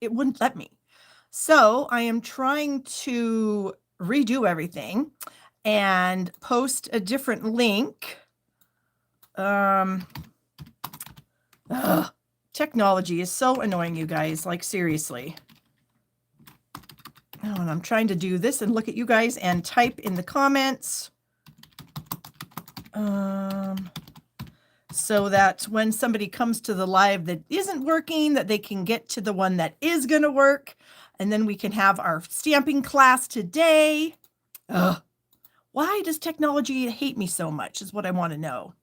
it wouldn't let me. So I am trying to redo everything and post a different link. Technology is so annoying, you guys, like seriously. Oh, and I'm trying to do this and look at you guys and type in the comments. So that when somebody comes to the live that isn't working, that they can get to the one that is going to work. And then we can have our stamping class today. Ugh. Why does technology hate me so much is what I want to know.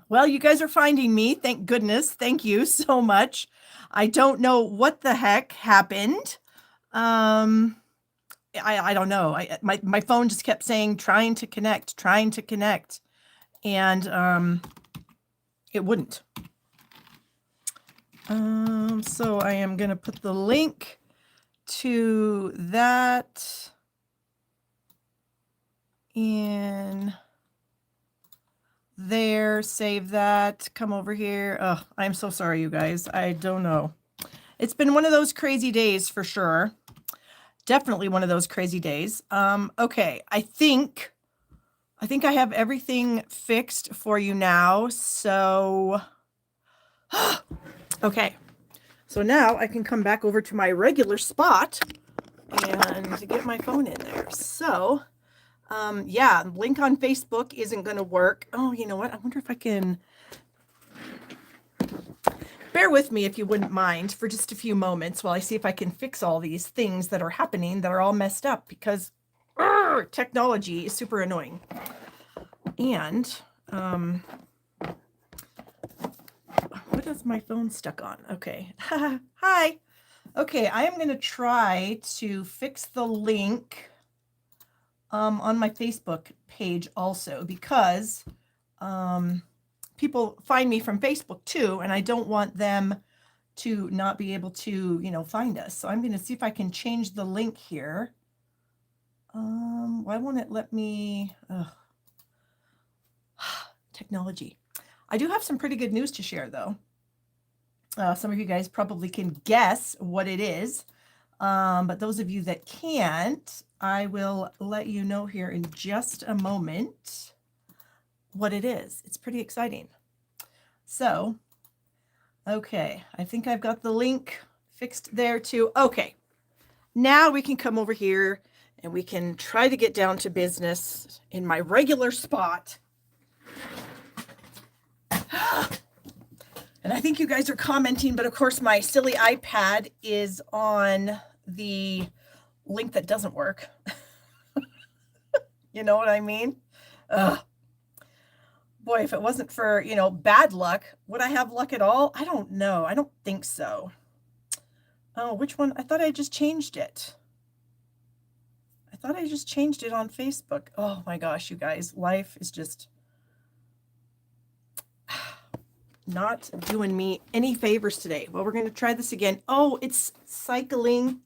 Well, you guys are finding me. Thank goodness. Thank you so much. I don't know what the heck happened. I don't know. My phone just kept saying trying to connect, and it wouldn't. So I am going to put the link to that in there, save that, come over here. Oh, I'm so sorry, you guys. I don't know. It's been one of those crazy days for sure. Definitely one of those crazy days. Okay, I think I have everything fixed for you now. So, okay. So now I can come back over to my regular spot and get my phone in there. So, yeah, link on Facebook isn't going to work. Oh, you know what? I wonder if I can. Bear with me if you wouldn't mind for just a few moments while I see if I can fix all these things that are happening that are all messed up because technology is super annoying. And what is my phone stuck on? Okay. Hi. Okay, I am going to try to fix the link on my Facebook page also because people find me from Facebook too, and I don't want them to not be able to, find us. So I'm going to see if I can change the link here. Why won't it let me? Technology. I do have some pretty good news to share, though. Some of you guys probably can guess what it is. But those of you that can't, I will let you know here in just a moment what it is. It's pretty exciting. So, okay, I think I've got the link fixed there too. Okay, now we can come over here and we can try to get down to business in my regular spot. And I think you guys are commenting, but of course my silly iPad is on the link that doesn't work. You know what I mean? Boy, if it wasn't for, bad luck, would I have luck at all? I don't know. I don't think so. Oh, which one? I thought I just changed it. I thought I just changed it on Facebook. Oh my gosh, you guys, life is just not doing me any favors today. Well, we're going to try this again. Oh, it's cycling.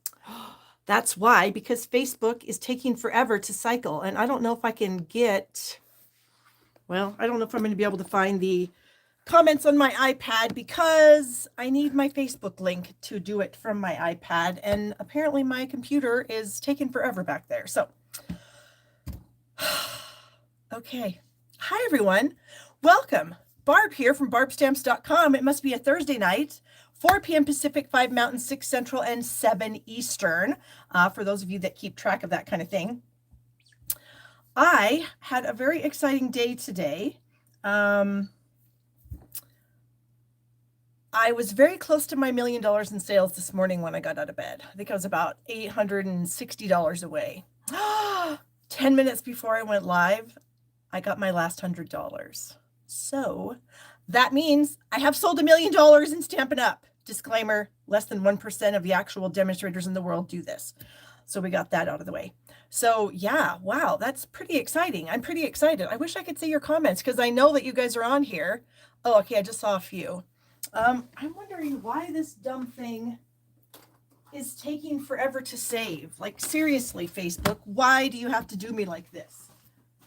That's why, because Facebook is taking forever to cycle. And I don't know if I can get, well, I don't know if I'm going to be able to find the comments on my iPad because I need my Facebook link to do it from my iPad. And apparently my computer is taking forever back there. So, okay. Hi, everyone. Welcome. Barb here from barbstamps.com. It must be a Thursday night, 4 p.m. Pacific, 5 Mountain, 6 Central, and 7 Eastern, for those of you that keep track of that kind of thing. I had a very exciting day today. I was very close to my $1 million in sales this morning when I got out of bed. I think I was about $860 away. 10 minutes before I went live, I got my last $100. So that means I have sold $1 million in Stampin' Up! Disclaimer, less than 1% of the actual demonstrators in the world do this. So we got that out of the way. So yeah, wow, that's pretty exciting. I'm pretty excited. I wish I could see your comments because I know that you guys are on here. Oh, okay, I just saw a few. I'm wondering why this dumb thing is taking forever to save. Like seriously, Facebook, why do you have to do me like this?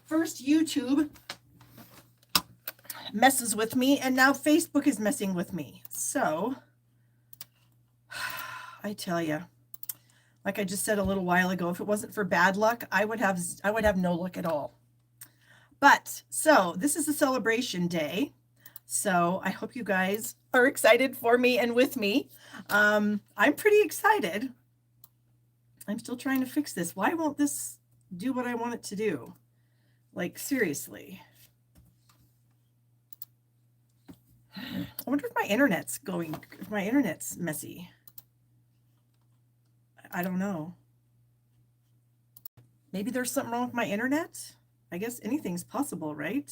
First, YouTube messes with me, and now Facebook is messing with me. So I tell you, like I just said a little while ago, if it wasn't for bad luck, I would have no luck at all. But so this is a celebration day. So I hope you guys are excited for me and with me. I'm pretty excited. I'm still trying to fix this. Why won't this do what I want it to do? Like, seriously. I wonder if my internet's messy. I don't know. Maybe there's something wrong with my internet? I guess anything's possible, right?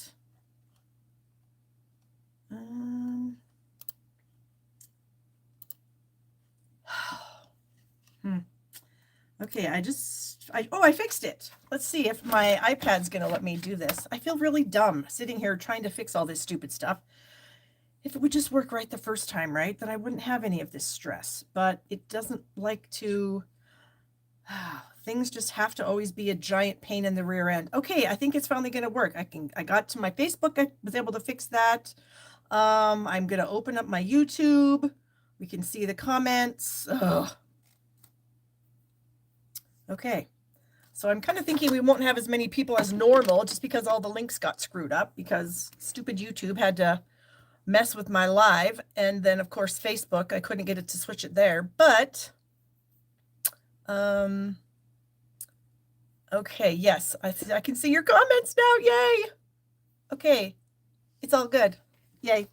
Okay, I fixed it. Let's see if my iPad's gonna let me do this. I feel really dumb sitting here trying to fix all this stupid stuff. If it would just work right the first time, right, then I wouldn't have any of this stress. But it doesn't like to. Things just have to always be a giant pain in the rear end. Okay, I think it's finally gonna work. I got to my Facebook. I was able to fix that. I'm gonna open up my YouTube. We can see the comments. Ugh. Okay, so I'm kind of thinking we won't have as many people as normal just because all the links got screwed up because stupid YouTube had to mess with my live. And then, of course, Facebook, I couldn't get it to switch it there. But, okay, yes, I can see your comments now. Yay. Okay, it's all good. Yay.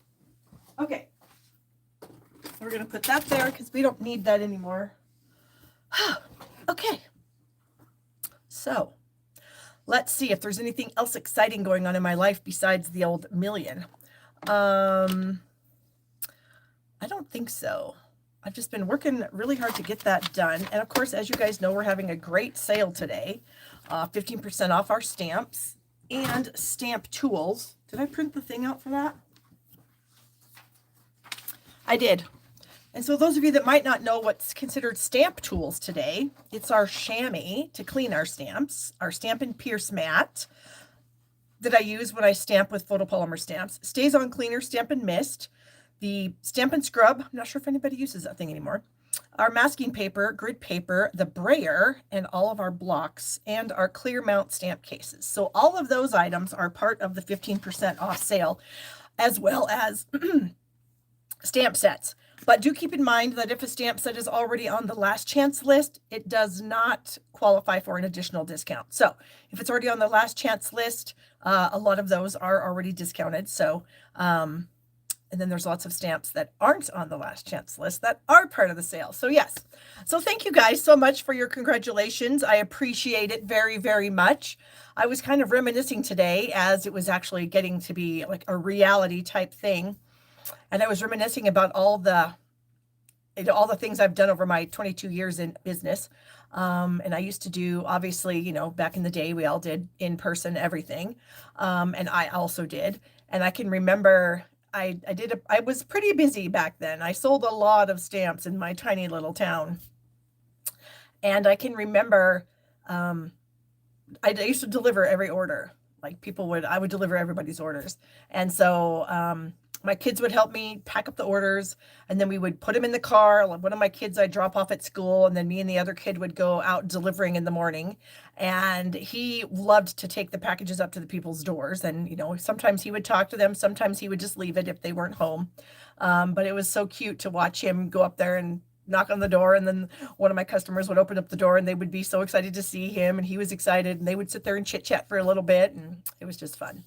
Okay, we're going to put that there because we don't need that anymore. Okay. So let's see if there's anything else exciting going on in my life besides the old million. I don't think so. I've just been working really hard to get that done. And of course, as you guys know, we're having a great sale today. 15% off our stamps and stamp tools. Did I print the thing out for that? I did. And so those of you that might not know what's considered stamp tools today, it's our chamois to clean our stamps, our Stamp and Pierce mat that I use when I stamp with photopolymer stamps. Stays on cleaner, Stamp and Mist, the Stamp and Scrub, I'm not sure if anybody uses that thing anymore, our masking paper, grid paper, the brayer, and all of our blocks, and our clear mount stamp cases. So all of those items are part of the 15% off sale, as well as stamp sets. But do keep in mind that if a stamp set is already on the last chance list, it does not qualify for an additional discount. So if it's already on the last chance list, a lot of those are already discounted. So, and then there's lots of stamps that aren't on the last chance list that are part of the sale. So yes. So thank you guys so much for your congratulations. I appreciate it very, very much. I was kind of reminiscing today as it was actually getting to be like a reality type thing. And I was reminiscing about all the things I've done over my 22 years in business. And I used to do, obviously, back in the day, we all did in-person everything. And I also did. And I can remember I was pretty busy back then. I sold a lot of stamps in my tiny little town. And I can remember I used to deliver every order. Like I would deliver everybody's orders. And so my kids would help me pack up the orders, and then we would put them in the car. One of my kids I'd drop off at school, and then me and the other kid would go out delivering in the morning. And he loved to take the packages up to the people's doors. And, sometimes he would talk to them. Sometimes he would just leave it if they weren't home. But it was so cute to watch him go up there and knock on the door, and then one of my customers would open up the door and they would be so excited to see him, and he was excited, and they would sit there and chit chat for a little bit, and it was just fun.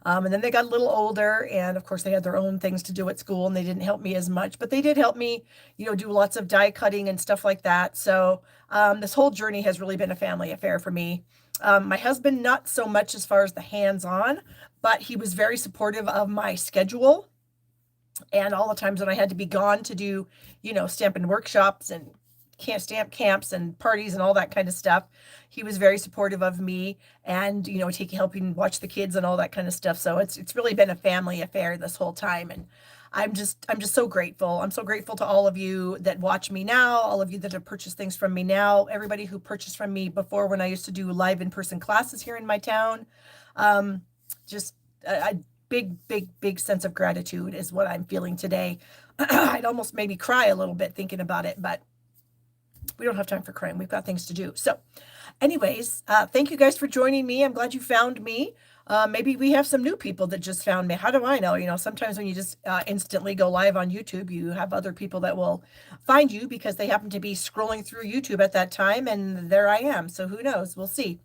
And then they got a little older, and of course they had their own things to do at school, and they didn't help me as much, but they did help me, do lots of die cutting and stuff like that. So this whole journey has really been a family affair for me. My husband, not so much as far as the hands-on, but he was very supportive of my schedule and all the times when I had to be gone to do, stamping workshops and stamp camps and parties and all that kind of stuff. He was very supportive of me and, helping watch the kids and all that kind of stuff. So it's really been a family affair this whole time. And I'm just so grateful. I'm so grateful to all of you that watch me now, all of you that have purchased things from me now, everybody who purchased from me before when I used to do live in-person classes here in my town. Just a big sense of gratitude is what I'm feeling today. I'd almost made me cry a little bit thinking about it, but we don't have time for crying. We've got things to do. So anyways, thank you guys for joining me. I'm glad you found me. Maybe we have some new people that just found me. How do I know? You know, sometimes when you just instantly go live on YouTube, you have other people that will find you because they happen to be scrolling through YouTube at that time, and there I am. So who knows? We'll see.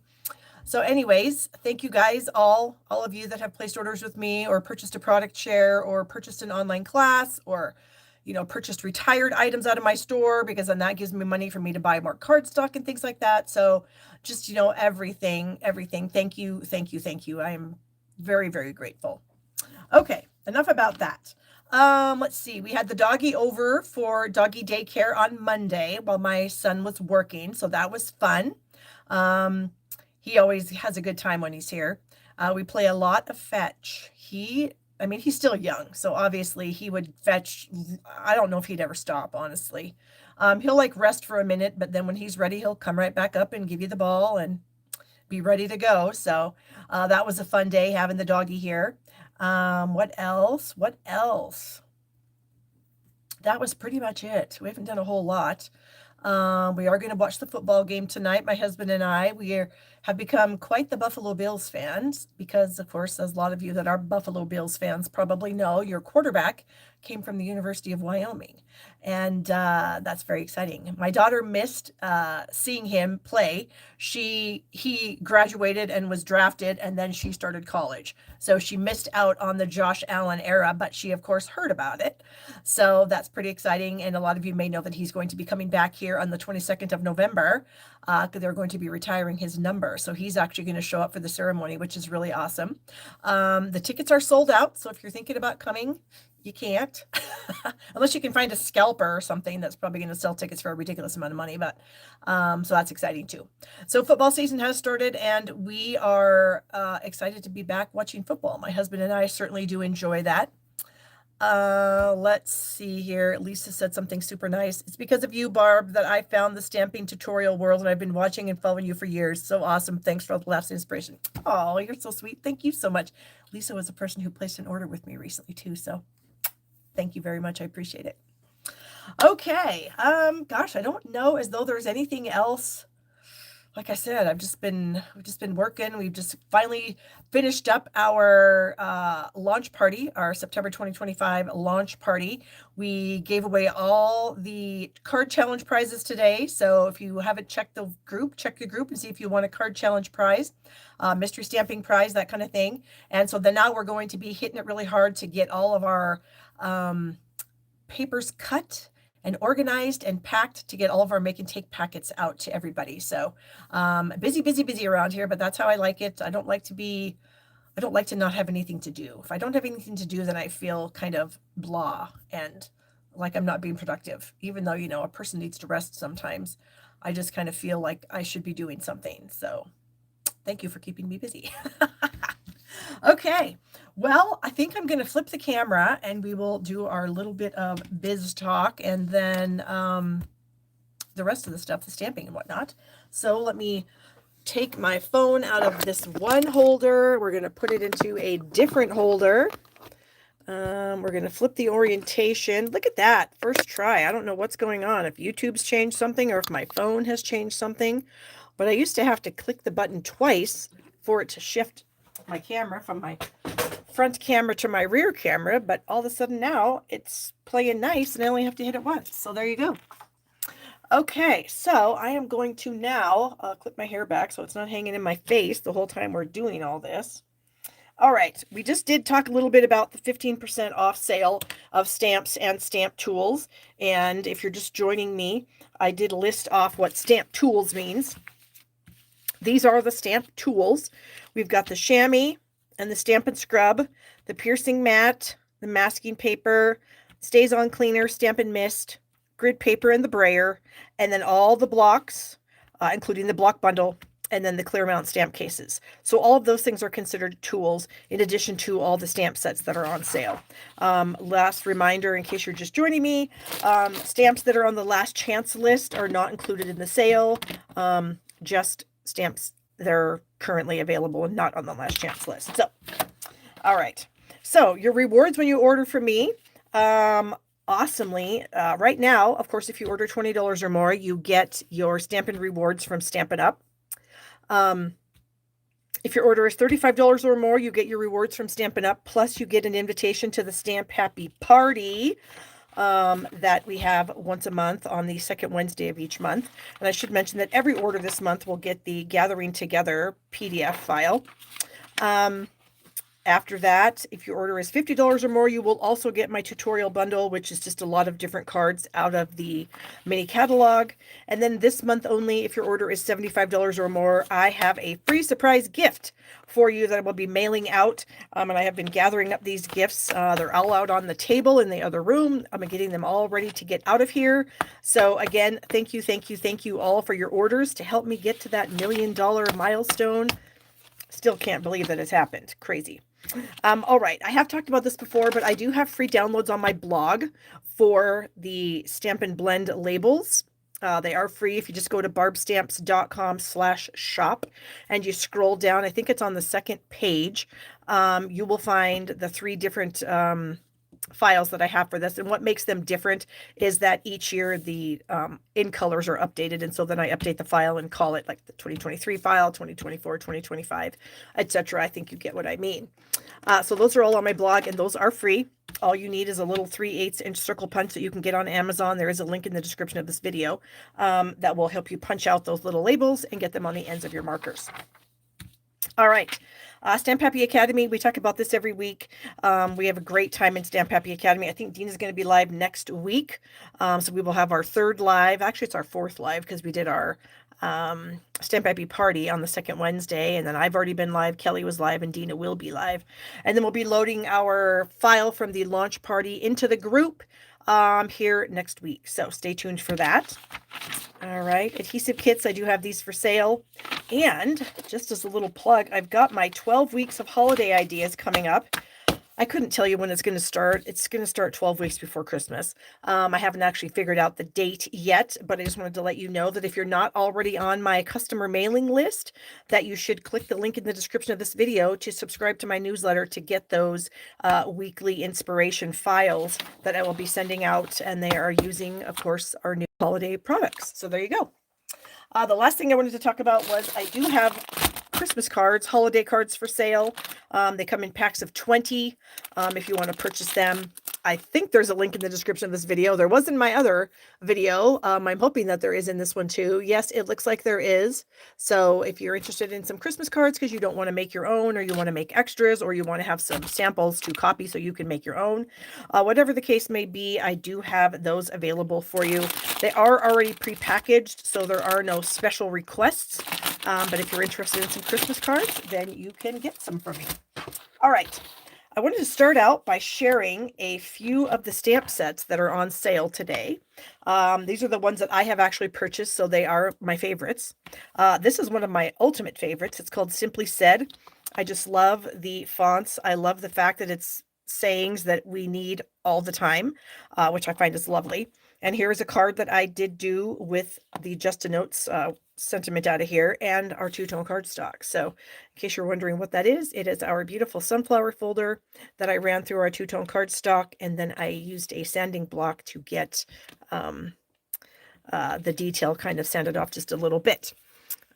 So anyways, thank you guys, all of you that have placed orders with me or purchased a product share or purchased an online class or, you know, purchased retired items out of my store, because then that gives me money for me to buy more cardstock and things like that. So just, you know, everything. Thank you. I am very, very grateful. Okay, enough about that. Let's see. We had the doggy over for doggy daycare on Monday while my son was working, so that was fun. He always has a good time when he's here. We play a lot of fetch. I mean, he's still young, so obviously he would fetch. I don't know if he'd ever stop, honestly. He'll like rest for a minute, but then when he's ready, he'll come right back up and give you the ball and be ready to go. So that was a fun day having the doggy here. What else? That was pretty much it. We haven't done a whole lot. We are going to watch the football game tonight. My husband and I, have become quite the Buffalo Bills fans because, of course, as a lot of you that are Buffalo Bills fans probably know, your quarterback came from the University of Wyoming. And that's very exciting. My daughter missed seeing him play. He graduated and was drafted, and then she started college. So she missed out on the Josh Allen era, but she, of course, heard about it. So that's pretty exciting. And a lot of you may know that he's going to be coming back here on the 22nd of November. They're going to be retiring his number. So he's actually going to show up for the ceremony, which is really awesome. The tickets are sold out. So if you're thinking about coming, you can't, unless you can find a scalper or something that's probably going to sell tickets for a ridiculous amount of money. But so that's exciting too. So football season has started, and we are excited to be back watching football. My husband and I certainly do enjoy that. Let's see here. Lisa said something super nice. It's because of you, Barb, that I found the stamping tutorial world, and I've been watching and following you for years. So awesome. Thanks for all the laughs and inspiration. Oh, you're so sweet. Thank you so much. Lisa was a person who placed an order with me recently too. So thank you very much. I appreciate it. Okay. Gosh, I don't know as though there's anything else. Like I said, we've just been working. We've just finally finished up our launch party, our September 2025 launch party. We gave away all the card challenge prizes today. So if you haven't checked the group, check the group and see if you want a card challenge prize, mystery stamping prize, that kind of thing. And so then now we're going to be hitting it really hard to get all of our papers cut and organized and packed to get all of our make and take packets out to everybody. So busy around here, but that's how I like it. I don't like to not have anything to do. If I don't have anything to do, then I feel kind of blah and like I'm not being productive, even though, you know, a person needs to rest sometimes. I just kind of feel like I should be doing something. So thank you for keeping me busy. Okay, well, I think I'm going to flip the camera and we will do our little bit of biz talk, and then the rest of the stuff, the stamping and whatnot. So let me take my phone out of this one holder. We're going to put it into a different holder. We're going to flip the orientation. Look at that. First try. I don't know what's going on, if YouTube's changed something or if my phone has changed something, but I used to have to click the button twice for it to shift my camera from my front camera to my rear camera, but all of a sudden now it's playing nice and I only have to hit it once. So there you go. Okay, so I am going to now clip my hair back so it's not hanging in my face the whole time we're doing all this. All right, we just did talk a little bit about the 15% off sale of stamps and stamp tools. And if you're just joining me, I did list off what stamp tools means. These are the stamp tools. We've got the chamois and the stamp and scrub, the piercing mat, the masking paper, stays on cleaner, stamp and mist, grid paper and the brayer, and then all the blocks, including the block bundle, and then the clear mount stamp cases. So all of those things are considered tools in addition to all the stamp sets that are on sale. Last reminder, in case you're just joining me, stamps that are on the last chance list are not included in the sale. Just stamps that are currently available and not on the last chance list. So, all right. So your rewards when you order from me, awesomely. Right now, of course, if you order $20 or more, you get your Stampin' Rewards from Stampin' Up. If your order is $35 or more, you get your rewards from Stampin' Up. Plus, you get an invitation to the Stamp Happy Party that we have once a month on the second Wednesday of each month. And I should mention that every order this month will get the Gathering Together PDF file. After that, if your order is $50 or more, you will also get my tutorial bundle, which is just a lot of different cards out of the mini catalog. And then this month only, if your order is $75 or more, I have a free surprise gift for you that I will be mailing out. And I have been gathering up these gifts. They're all out on the table in the other room. I'm getting them all ready to get out of here. So again, thank you all for your orders to help me get to that $1 million milestone. Still can't believe that it's happened. Crazy. All right. I have talked about this before, but I do have free downloads on my blog for the Stampin' Blend labels. They are free if you just go to barbstamps.com/shop and you scroll down. I think it's on the second page. You will find the 3 different files that I have for this. And what makes them different is that each year the in colors are updated. And so then I update the file and call it like the 2023 file, 2024, 2025, etc. I think you get what I mean. So those are all on my blog and those are free. All you need is a little 3/8-inch circle punch that you can get on Amazon. There is a link in the description of this video that will help you punch out those little labels and get them on the ends of your markers. All right. Stamp Happy Academy, we talk about this every week. We have a great time in Stamp Happy Academy. I think Dina's going to be live next week. So we will have our 3rd live. Actually, it's our 4th live because we did our Stamp Happy Party on the second Wednesday. And then I've already been live. Kelly was live and Dina will be live. And then we'll be loading our file from the launch party into the group here next week. So stay tuned for that. All right, adhesive kits, I do have these for sale. And just as a little plug, I've got my 12 weeks of holiday ideas coming up. I couldn't tell you when it's going to start. It's going to start 12 weeks before Christmas. I haven't actually figured out the date yet, but I just wanted to let you know that if you're not already on my customer mailing list, that you should click the link in the description of this video to subscribe to my newsletter to get those weekly inspiration files that I will be sending out. And they are using, of course, our new holiday products. So there you go. The last thing I wanted to talk about was I do have Christmas cards, holiday cards for sale. They come in packs of 20 if you want to purchase them. I think there's a link in the description of this video. There was in my other video. I'm hoping that there is in this one too. Yes, it looks like there is. So if you're interested in some Christmas cards because you don't want to make your own or you want to make extras or you want to have some samples to copy so you can make your own, whatever the case may be, I do have those available for you. They are already pre-packaged, so there are no special requests. But if you're interested in some Christmas cards, then you can get some from me. All right. I wanted to start out by sharing a few of the stamp sets that are on sale today. These are the ones that I have actually purchased, so they are my favorites. This is one of my ultimate favorites. It's called Simply Said. I just love the fonts. I love the fact that it's sayings that we need all the time, which I find is lovely. And here is a card that I did do with the Just a Notes sentiment out of here and our two-tone cardstock. So in case you're wondering what that is, it is our beautiful sunflower folder that I ran through our two-tone cardstock, and then I used a sanding block to get the detail kind of sanded off just a little bit.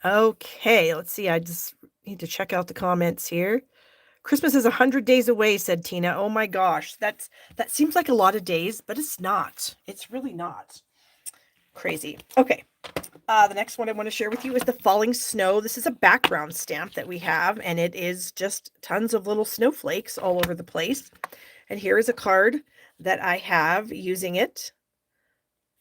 Okay, let's see. I just need to check out the comments here. Christmas is 100 days away, said Tina. Oh my gosh, that seems like a lot of days, but it's not. It's really not. Crazy. Okay. The next one I want to share with you is the Falling Snow. This is a background stamp that we have, and it is just tons of little snowflakes all over the place. And here is a card that I have using it,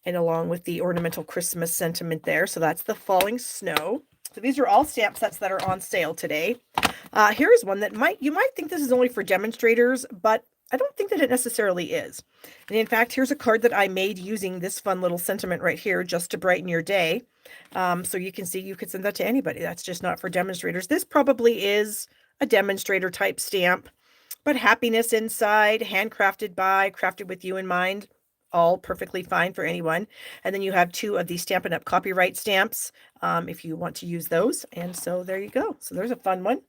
and along with the ornamental Christmas sentiment there. So that's the Falling Snow. So these are all stamp sets that are on sale today. Here is one that you might think this is only for demonstrators, but I don't think that it necessarily is. And in fact, here's a card that I made using this fun little sentiment right here, just to brighten your day. So you can see you could send that to anybody. That's just not for demonstrators. This probably is a demonstrator type stamp, but happiness inside, handcrafted by, crafted with you in mind, all perfectly fine for anyone. And then you have 2 of these Stampin' Up! Copyright stamps if you want to use those. And so there you go. So there's a fun one.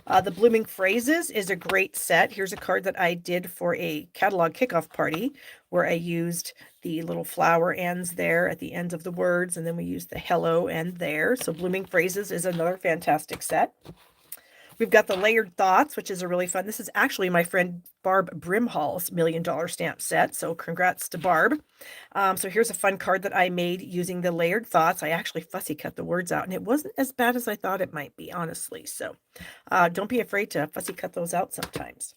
The Blooming Phrases is a great set. Here's a card that I did for a catalog kickoff party where I used the little flower ends there at the ends of the words, and then we used the hello end there. So Blooming Phrases is another fantastic set. We've got the Layered Thoughts, which is a really fun. This is actually my friend Barb Brimhall's $1 million stamp set. So congrats to Barb. So here's a fun card that I made using the Layered Thoughts. I actually fussy cut the words out, and it wasn't as bad as I thought it might be, honestly. So don't be afraid to fussy cut those out sometimes.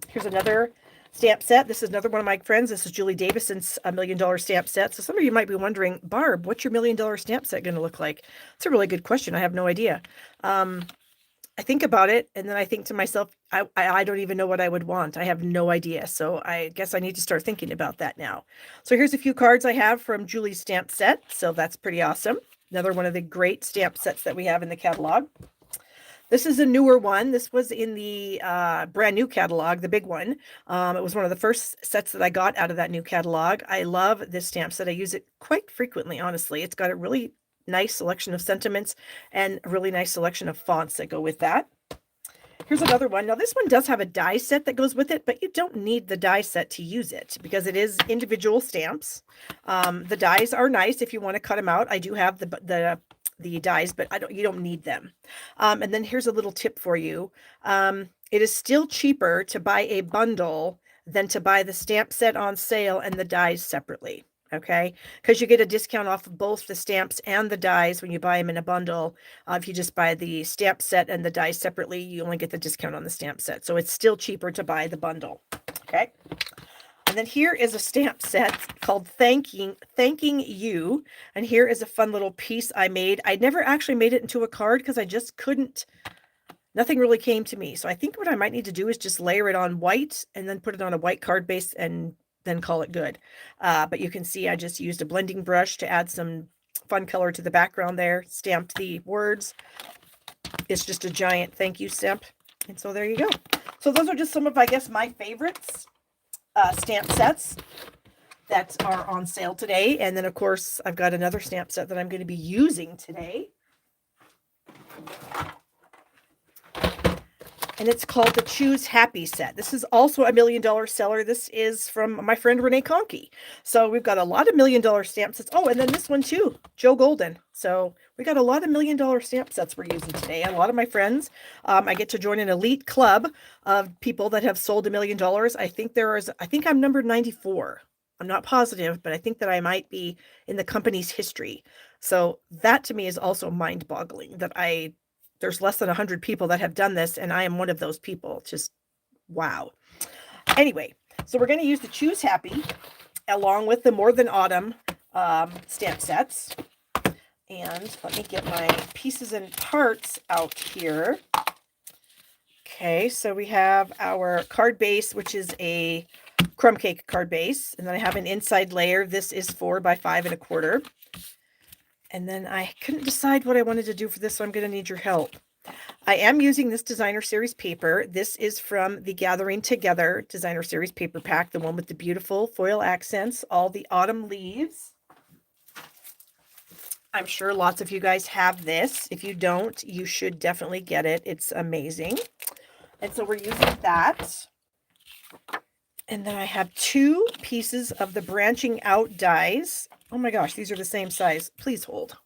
Here's another stamp set. This is another one of my friends. This is Julie Davison's $1 million stamp set. So some of you might be wondering, Barb, what's your $1 million stamp set going to look like? It's a really good question. I have no idea. I think about it, and then I think to myself, I don't even know what I would want. I have no idea. So I guess I need to start thinking about that now. So here's a few cards I have from Julie's stamp set. So that's pretty awesome. Another one of the great stamp sets that we have in the catalog. This is a newer one. This was in the brand new catalog, the big one. It was one of the first sets that I got out of that new catalog. I love this stamp set. I use it quite frequently, honestly. It's got a really nice selection of sentiments and a really nice selection of fonts that go with that. Here's another one. Now this one does have a die set that goes with it, but you don't need the die set to use it because it is individual stamps. The dies are nice if you want to cut them out. I do have the dies, but you don't need them. And then here's a little tip for you. It is still cheaper to buy a bundle than to buy the stamp set on sale and the dies separately. Okay, because you get a discount off of both the stamps and the dies when you buy them in a bundle. If you just buy the stamp set and the dies separately, you only get the discount on the stamp set. So it's still cheaper to buy the bundle. Okay. And then here is a stamp set called Thanking You. And here is a fun little piece I made. I never actually made it into a card because I just couldn't. Nothing really came to me. So I think what I might need to do is just layer it on white and then put it on a white card base and then call it good. But you can see I just used a blending brush to add some fun color to the background there, stamped the words. It's just a giant thank you stamp. And so there you go. So those are just some of, I guess, my favorites stamp sets that are on sale today. And then, of course, I've got another stamp set that I'm going to be using today. And it's called the Choose Happy set. This is also a $1 million seller. This is from my friend Renee Conkey. So we've got a lot of $1 million stamp sets. Oh, and then this one too, Joe Golden. So we got a lot of $1 million stamp sets we're using today. A lot of my friends. I get to join an elite club of people that have sold $1 million. I think I'm number 94. I'm not positive, but I think that I might be in the company's history. So that to me is also mind-boggling that there's less than 100 people that have done this, and I am one of those people. Just wow. Anyway, so we're going to use the Choose Happy along with the More Than Autumn stamp sets. And let me get my pieces and parts out here. Okay, so we have our card base, which is a crumb cake card base. And then I have an inside layer. This is 4 by 5 1/4. And then I couldn't decide what I wanted to do for this, so I'm going to need your help. I am using this designer series paper. This is from the Gathering Together designer series paper pack, the one with the beautiful foil accents, all the autumn leaves. I'm sure lots of you guys have this. If you don't, you should definitely get it. It's amazing. And so we're using that. And then I have 2 pieces of the branching out dies. Oh my gosh, these are the same size. Please hold.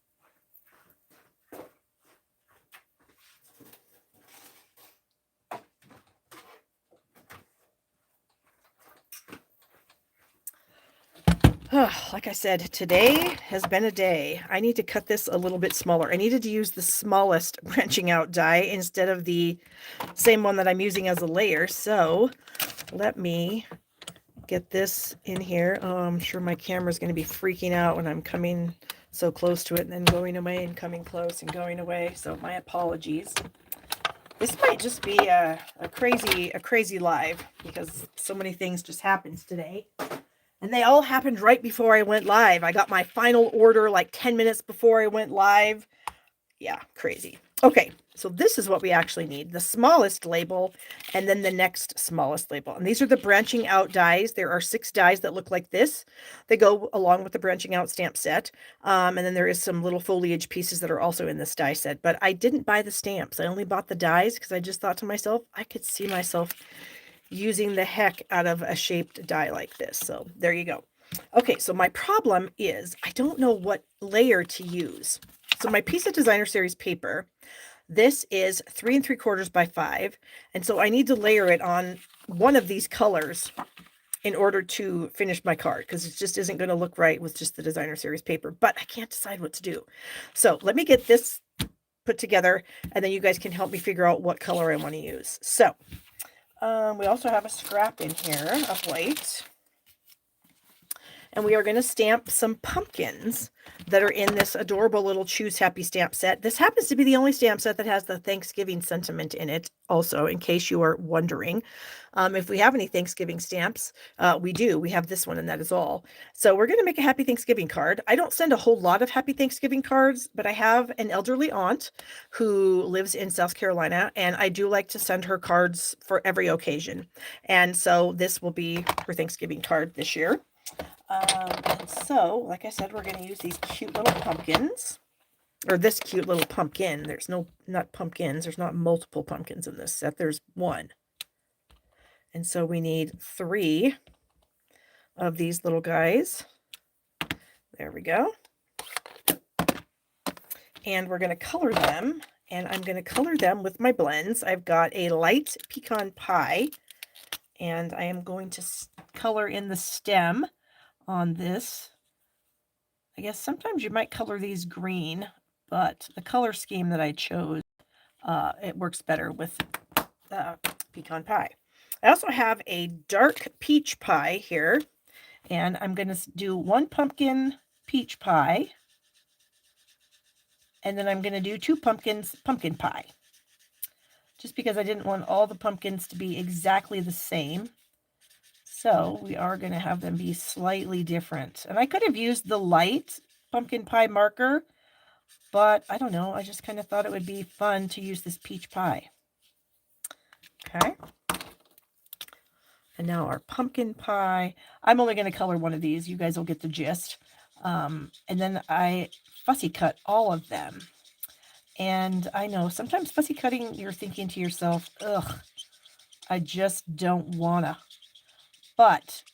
Like I said, today has been a day. I need to cut this a little bit smaller. I needed to use the smallest branching out die instead of the same one that I'm using as a layer. So let me get this in here. I'm sure my camera is going to be freaking out when I'm coming so close to it and then going away and coming close and going away. So my apologies. This might just be a crazy live because so many things just happened today. And they all happened right before I went live. I got my final order like 10 minutes before I went live. Yeah, crazy. Okay, so this is what we actually need. The smallest label and then the next smallest label. And these are the branching out dies. There are 6 dies that look like this. They go along with the branching out stamp set. And then there is some little foliage pieces that are also in this die set. But I didn't buy the stamps. I only bought the dies because I just thought to myself, I could see myself using the heck out of a shaped die like this. So there you go. Okay, so my problem is I don't know what layer to use. So my piece of designer series paper, this is 3 3/4 by 5. And so I need to layer it on one of these colors in order to finish my card because it just isn't going to look right with just the designer series paper, but I can't decide what to do. So let me get this put together and then you guys can help me figure out what color I want to use. So we also have a scrap in here of white. And we are going to stamp some pumpkins that are in this adorable little Choose Happy stamp set. This happens to be the only stamp set that has the Thanksgiving sentiment in it, also, in case you are wondering. If we have any Thanksgiving stamps, we do. We have this one, and that is all. So we're going to make a Happy Thanksgiving card. I don't send a whole lot of Happy Thanksgiving cards, but I have an elderly aunt who lives in South Carolina, and I do like to send her cards for every occasion. And so this will be her Thanksgiving card this year. And so, like I said, we're going to use these cute little pumpkins, or this cute little pumpkin. There's not pumpkins. There's not multiple pumpkins in this set. There's one. And so we need 3 of these little guys. There we go. And we're going to color them. And I'm going to color them with my blends. I've got a light pecan pie. And I am going to color in the stem on this. I guess sometimes you might color these green, but the color scheme that I chose, it works better with pecan pie. I also have a dark peach pie here, and I'm going to do 1 pumpkin peach pie, and then I'm going to do 2 pumpkins pumpkin pie, just because I didn't want all the pumpkins to be exactly the same. So we are going to have them be slightly different. And I could have used the light pumpkin pie marker, but I don't know. I just kind of thought it would be fun to use this peach pie. Okay. And now our pumpkin pie. I'm only going to color one of these. You guys will get the gist. And then I fussy cut all of them. And I know sometimes fussy cutting, you're thinking to yourself, ugh, I just don't wanna. But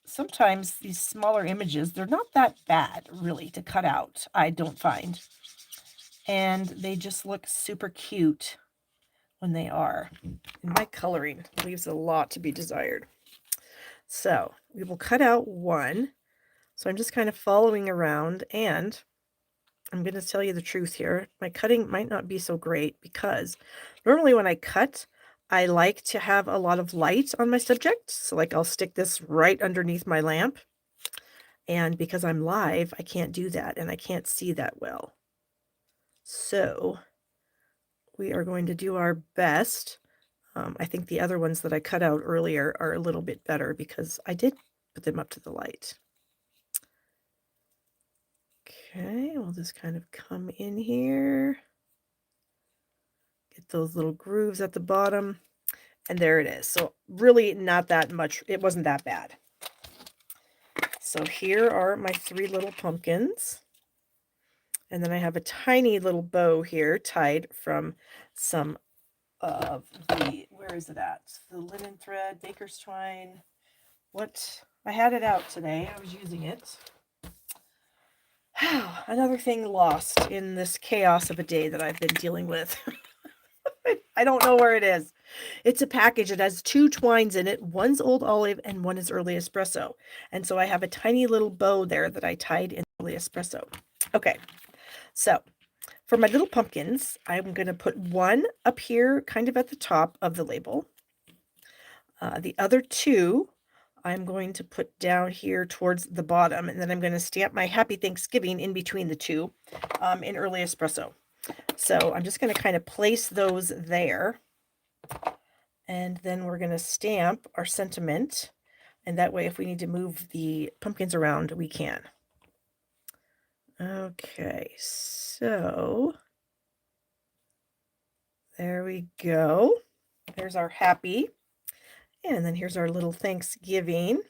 sometimes these smaller images, they're not that bad really to cut out, I don't find. And they just look super cute when they are. And my coloring leaves a lot to be desired. So we will cut out one. So I'm just kind of following around, and I'm going to tell you the truth here. My cutting might not be so great because normally when I cut, I like to have a lot of light on my subject. So like I'll stick this right underneath my lamp. And because I'm live, I can't do that and I can't see that well. So we are going to do our best. I think the other ones that I cut out earlier are a little bit better because I did put them up to the light. Okay, we'll just kind of come in here. Get those little grooves at the bottom. And there it is. So really not that much. It wasn't that bad. So here are my 3 little pumpkins. And then I have a tiny little bow here tied from some of the, where is it at? The linen thread, baker's twine. What? I had it out today. I was using it. Another thing lost in this chaos of a day that I've been dealing with. I don't know where it is. It's a package. It has 2 twines in it. One's Old Olive and one is Early Espresso. And so I have a tiny little bow there that I tied in Early Espresso. Okay, so for my little pumpkins, I'm going to put one up here kind of at the top of the label. The other 2 I'm going to put down here towards the bottom, and then I'm going to stamp my Happy Thanksgiving in between the 2 in Early Espresso. So I'm just going to kind of place those there. And then we're going to stamp our sentiment. And that way, if we need to move the pumpkins around, we can. Okay, so There we go. There's our happy. And then here's our little Thanksgiving.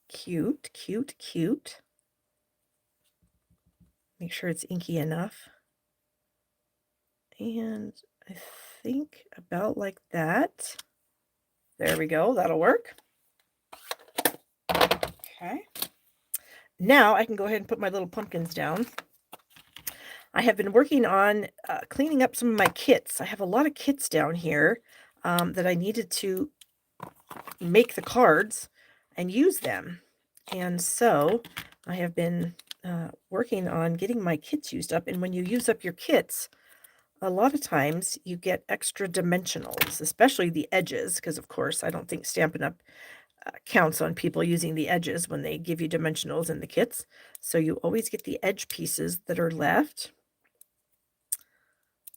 Cute, cute, cute. Make sure it's inky enough. And I think about like that. There we go. That'll work. Okay. Now I can go ahead and put my little pumpkins down. I have been working on cleaning up some of my kits. I have a lot of kits down here that I needed to make the cards and use them. And so I have been working on getting my kits used up. And when you use up your kits, a lot of times you get extra dimensionals, especially the edges, because of course I don't think Stampin' Up! Counts on people using the edges when they give you dimensionals in the kits. So you always get the edge pieces that are left.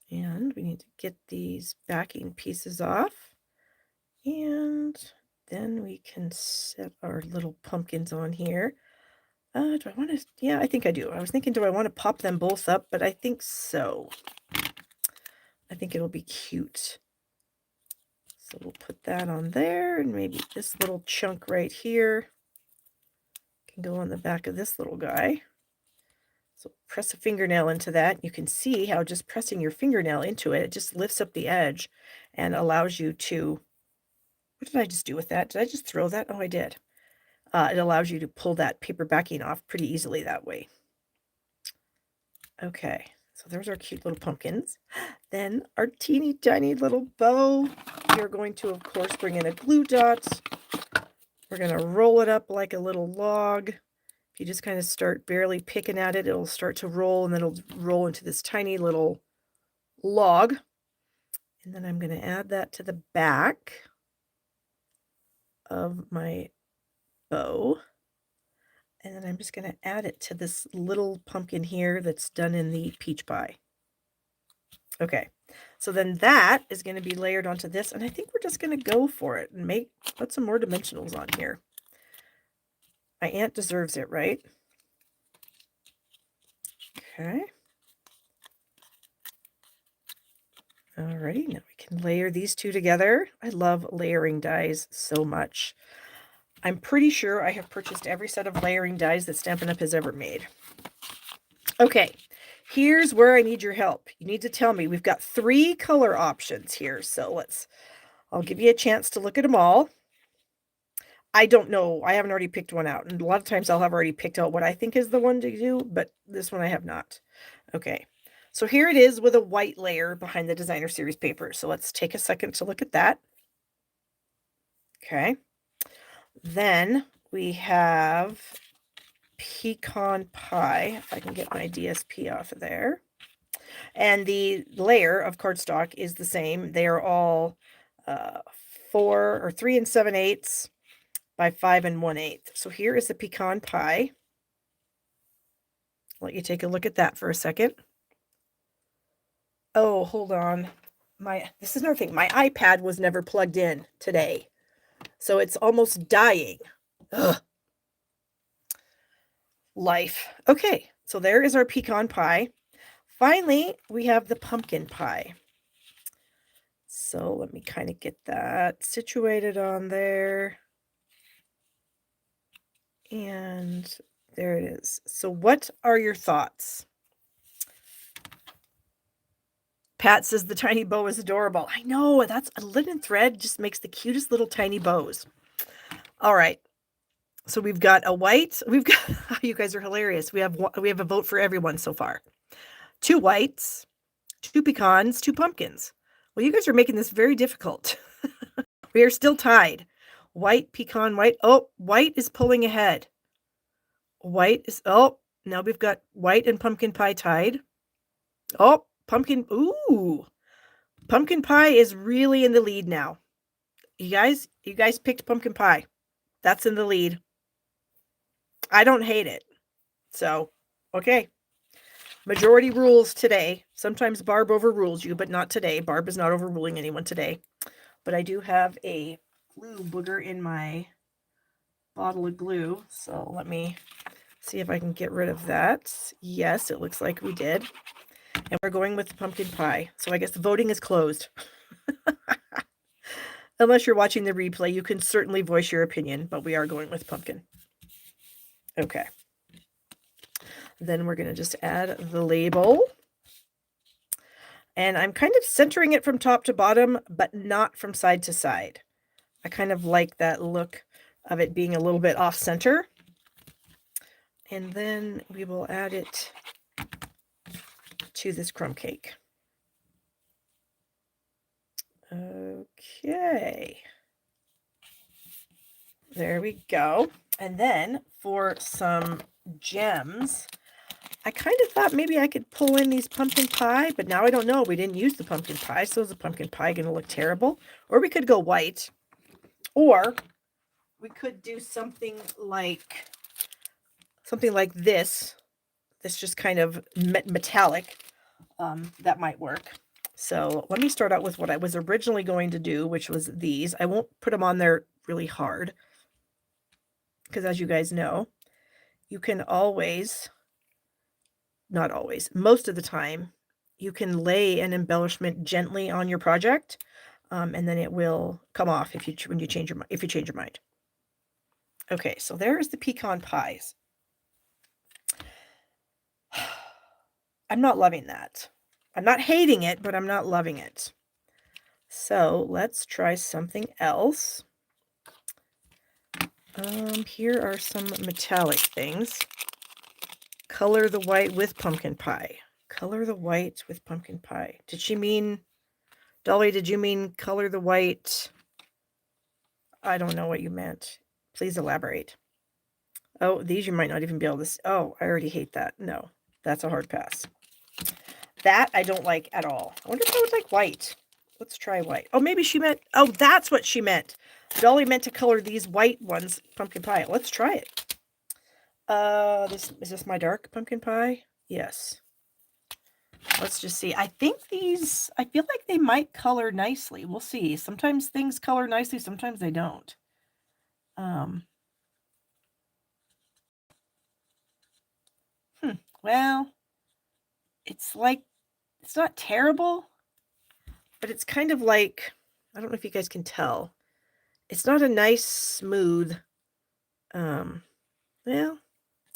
And we need to get these backing pieces off. And then we can set our little pumpkins on here. Do I want to? Yeah, I think I do. I was thinking, do I want to pop them both up? But I think so. I think it'll be cute. So we'll put that on there, and maybe this little chunk right here can go on the back of this little guy. So press a fingernail into that. You can see how just pressing your fingernail into it, it just lifts up the edge and allows you to, what did I just do with that? Did I just throw that? Oh, I did. It allows you to pull that paper backing off pretty easily that way. Okay, so there's our cute little pumpkins. Then our teeny tiny little bow. We're going to, of course, bring in a glue dot. We're going to roll it up like a little log. If you just kind of start barely picking at it, it'll start to roll, and then it'll roll into this tiny little log. And then I'm going to add that to the back of my bow. And then I'm just going to add it to this little pumpkin here that's done in the peach pie. Okay, so then that is going to be layered onto this, and I think we're just going to go for it and put some more dimensionals on here. My aunt deserves it, right? Okay. Alrighty, now we can layer these two together. I love layering dies so much. I'm pretty sure I have purchased every set of layering dies that Stampin' Up! Has ever made. Okay, here's where I need your help. You need to tell me. We've got 3 color options here, so I'll give you a chance to look at them all. I don't know. I haven't already picked one out, and a lot of times I'll have already picked out what I think is the one to do, but this one I have not. Okay, so here it is with a white layer behind the Designer Series paper. So let's take a second to look at that. Okay. Then we have pecan pie, if I can get my DSP off of there. And the layer of cardstock is the same. They are all 3 7/8 by 5 1/8. So here is the pecan pie. I'll let you take a look at that for a second. Oh, hold on. This is another thing. My iPad was never plugged in today. So it's almost dying. Ugh. Life. Okay, so there is our pecan pie. Finally, we have the pumpkin pie. So let me kind of get that situated on there. And there it is. So what are your thoughts? Pat says the tiny bow is adorable. I know, that's a linen thread, just makes the cutest little tiny bows. All right. So we've got a white. You guys are hilarious. We have a vote for everyone so far. 2 whites, 2 pecans, 2 pumpkins. Well, you guys are making this very difficult. We are still tied. White, pecan, white. Oh, white is pulling ahead. Now we've got white and pumpkin pie tied. Oh, pumpkin. Ooh, pumpkin pie is really in the lead now. You guys picked pumpkin pie. That's in the lead. I don't hate it. So, okay. Majority rules today. Sometimes Barb overrules you, but not today. Barb is not overruling anyone today. But I do have a glue booger in my bottle of glue. So let me see if I can get rid of that. Yes, it looks like we did. And we're going with the pumpkin pie. So I guess the voting is closed. Unless you're watching the replay, you can certainly voice your opinion, but we are going with pumpkin. Okay. Then we're going to just add the label. And I'm kind of centering it from top to bottom, but not from side to side. I kind of like that look of it being a little bit off center. And then we will add it to this crumb cake. Okay. There we go. And then for some gems, I kind of thought maybe I could pull in these pumpkin pie, but now I don't know. We didn't use the pumpkin pie, so is the pumpkin pie going to look terrible? Or we could go white. Or we could do something like this. This just kind of metallic. That might work. So let me start out with what I was originally going to do, which was these. I won't put them on there really hard because, as you guys know, you can always, not always, most of the time, you can lay an embellishment gently on your project, and then it will come off if you change your mind. Okay, so there's the pecan pies. I'm not loving that. I'm not hating it, but I'm not loving it. So let's try something else. Here are some metallic things. Color the white with pumpkin pie. Color the white with pumpkin pie. Did she mean, Dolly, did you mean color the white? I don't know what you meant. Please elaborate. Oh, these you might not even be able to. Oh, I already hate that. No, that's a hard pass. That I don't like at all. I wonder if I would like white. Let's try white. Oh, maybe she meant, oh, that's what she meant. Dolly meant to color these white ones pumpkin pie. Let's try it. Is this my dark pumpkin pie? Yes. Let's just see. I think these, I feel like they might color nicely. We'll see. Sometimes things color nicely, sometimes they don't. Well, it's like, it's not terrible, but it's kind of like, I don't know if you guys can tell. It's not a nice, smooth, well,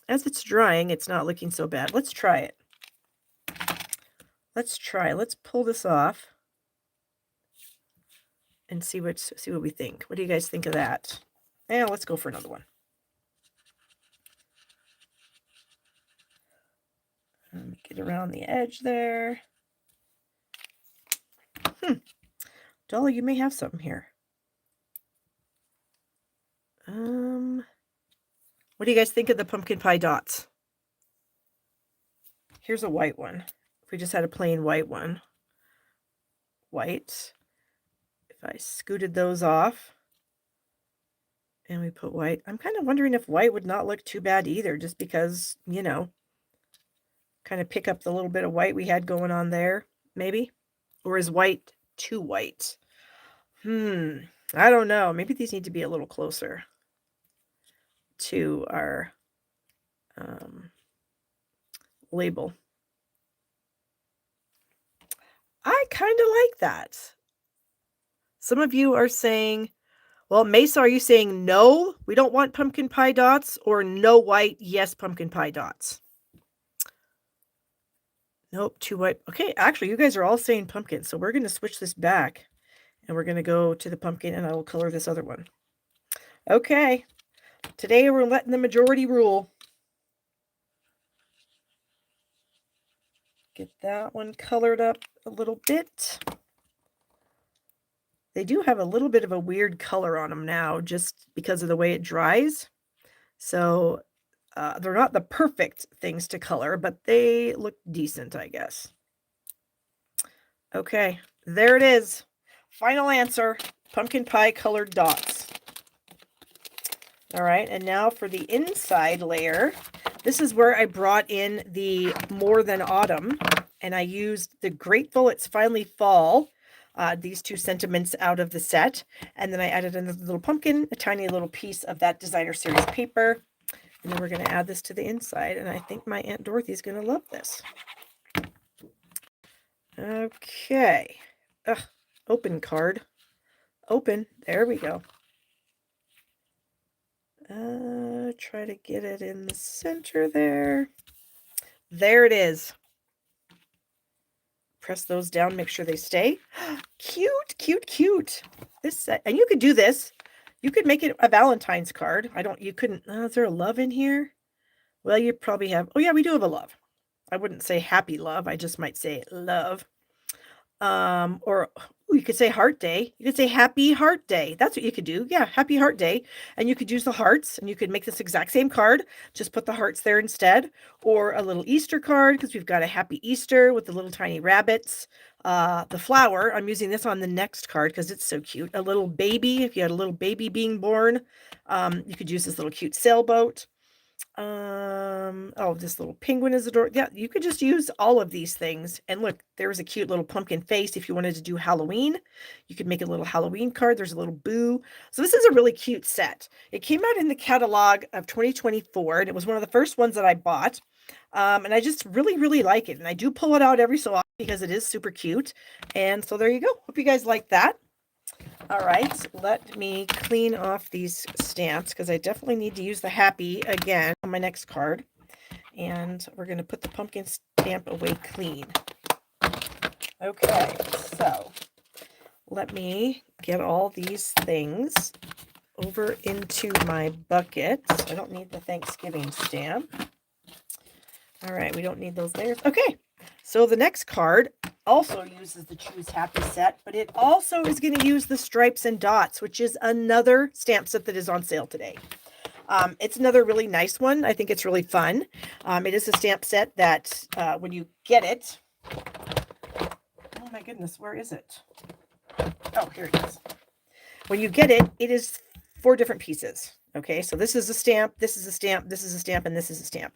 as it's drying, it's not looking so bad. Let's try it. Let's pull this off and see what we think. What do you guys think of that? Yeah, let's go for another one. Get around the edge there. Dolly, you may have something here. What do you guys think of the pumpkin pie dots? Here's a white one. If we just had a plain white one. White. If I scooted those off and we put white, I'm kind of wondering if white would not look too bad either, just because, you know, kind of pick up the little bit of white we had going on there, maybe? Or is white too white? I don't know. Maybe these need to be a little closer to our label. I kind of like that. Some of you are saying, well, Mesa, are you saying no, we don't want pumpkin pie dots, or no white, yes, pumpkin pie dots? Nope, too white. Okay, actually, you guys are all saying pumpkin, so we're going to switch this back, and we're going to go to the pumpkin, and I will color this other one. Okay, today we're letting the majority rule. Get that one colored up a little bit. They do have a little bit of a weird color on them now, just because of the way it dries. So they're not the perfect things to color, but they look decent, I guess. Okay, there it is. Final answer, pumpkin pie colored dots. All right, and now for the inside layer. This is where I brought in the More Than Autumn, and I used the Grateful It's Finally Fall, these two sentiments out of the set. And then I added another little pumpkin, a tiny little piece of that designer series paper. And then we're going to add this to the inside. And I think my Aunt Dorothy's going to love this. Okay. Ugh, open card. Open. There we go. Try to get it in the center there. There it is. Press those down, make sure they stay. Cute, cute, cute. This set, and you could do this. You could make it a Valentine's card. You couldn't, is there a love in here? Well, you probably have, oh yeah, we do have a love. I wouldn't say happy love. I just might say love. Or you could say heart day. You could say happy heart day. That's what you could do. Yeah, happy heart day. And you could use the hearts and you could make this exact same card. Just put the hearts there instead. Or a little Easter card because we've got a happy Easter with the little tiny rabbits. The flower, I'm using this on the next card because it's so cute. A little baby, if you had a little baby being born, you could use this little cute sailboat. Oh, this little penguin is adorable. Yeah, you could just use all of these things. And look, there's a cute little pumpkin face. If you wanted to do Halloween, you could make a little Halloween card. There's a little boo. So this is a really cute set. It came out in the catalog of 2024, and it was one of the first ones that I bought. And I just really, really like it. And I do pull it out every so often because it is super cute. And so there you go. Hope you guys like that. All right, let me clean off these stamps because I definitely need to use the happy again on my next card. And we're going to put the pumpkin stamp away clean. Okay, so let me get all these things over into my bucket. I don't need the Thanksgiving stamp. All right, we don't need those layers. Okay, so the next card also uses the Choose Happy set, but it also is going to use the stripes and dots, which is another stamp set that is on sale today. It's another really nice one. I think it's really fun. It is a stamp set that when you get it, oh my goodness, where is it? Oh, here it is. When you get it, it is 4 different pieces. Okay, so this is a stamp, this is a stamp, this is a stamp, and this is a stamp.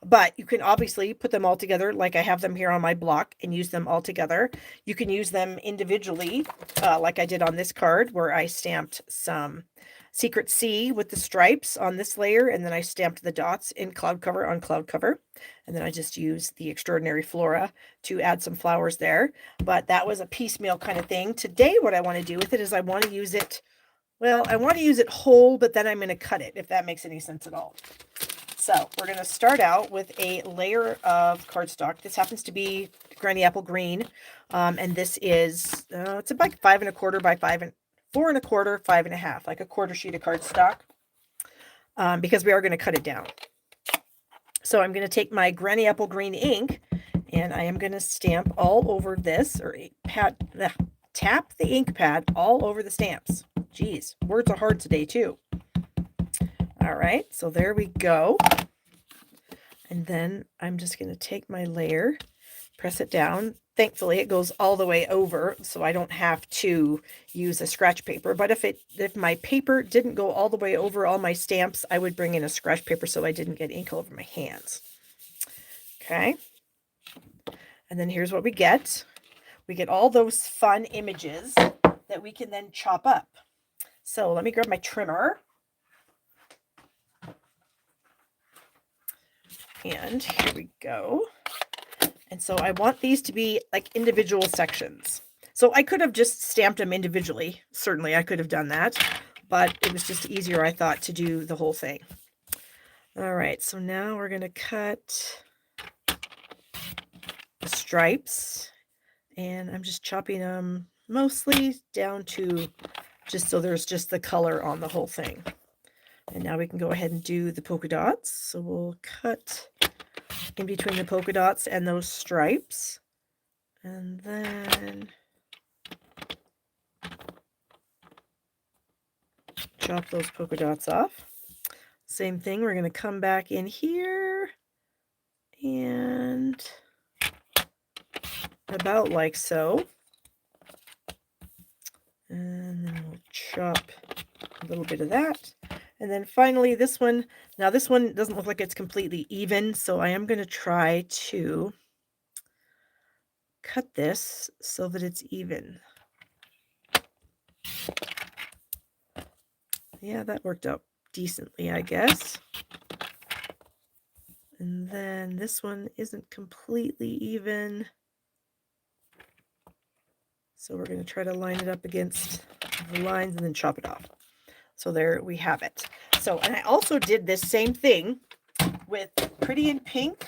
But you can obviously put them all together like I have them here on my block and use them all together. You can use them individually, like I did on this card where I stamped some Secret Sea with the stripes on this layer, and then I stamped the dots in cloud cover on cloud cover. And then I just used the Extraordinary Flora to add some flowers there. But that was a piecemeal kind of thing. Today, what I want to do with it is I want to use it, well, I want to use it whole, but then I'm going to cut it, if that makes any sense at all. So we're going to start out with a layer of cardstock. This happens to be Granny Apple Green. And this is, it's about 5 1/4 by 4 1/4, 5 1/2, like a quarter sheet of cardstock. Because we are going to cut it down. So I'm going to take my Granny Apple Green ink and I am going to stamp all over this, or tap the ink pad all over the stamps. Geez, words are hard today too. All right, so there we go. And then I'm just going to take my layer, press it down. Thankfully, it goes all the way over, so I don't have to use a scratch paper. But if my paper didn't go all the way over all my stamps, I would bring in a scratch paper so I didn't get ink all over my hands. Okay. And then here's what we get. We get all those fun images that we can then chop up. So let me grab my trimmer. And here we go. And so I want these to be like individual sections. So I could have just stamped them individually. Certainly I could have done that, but it was just easier, I thought, to do the whole thing. All right, so now we're going to cut the stripes, and I'm just chopping them mostly down to just so there's just the color on the whole thing. And now we can go ahead and do the polka dots. So we'll cut in between the polka dots and those stripes. And then chop those polka dots off. Same thing, we're going to come back in here and about like so. And then we'll chop a little bit of that. And then finally this one. Now this one doesn't look like it's completely even, so I am going to try to cut this so that it's even. Yeah, that worked out decently, I guess. And then this one isn't completely even. So we're going to try to line it up against the lines and then chop it off. So there we have it. So, and I also did this same thing with Pretty in Pink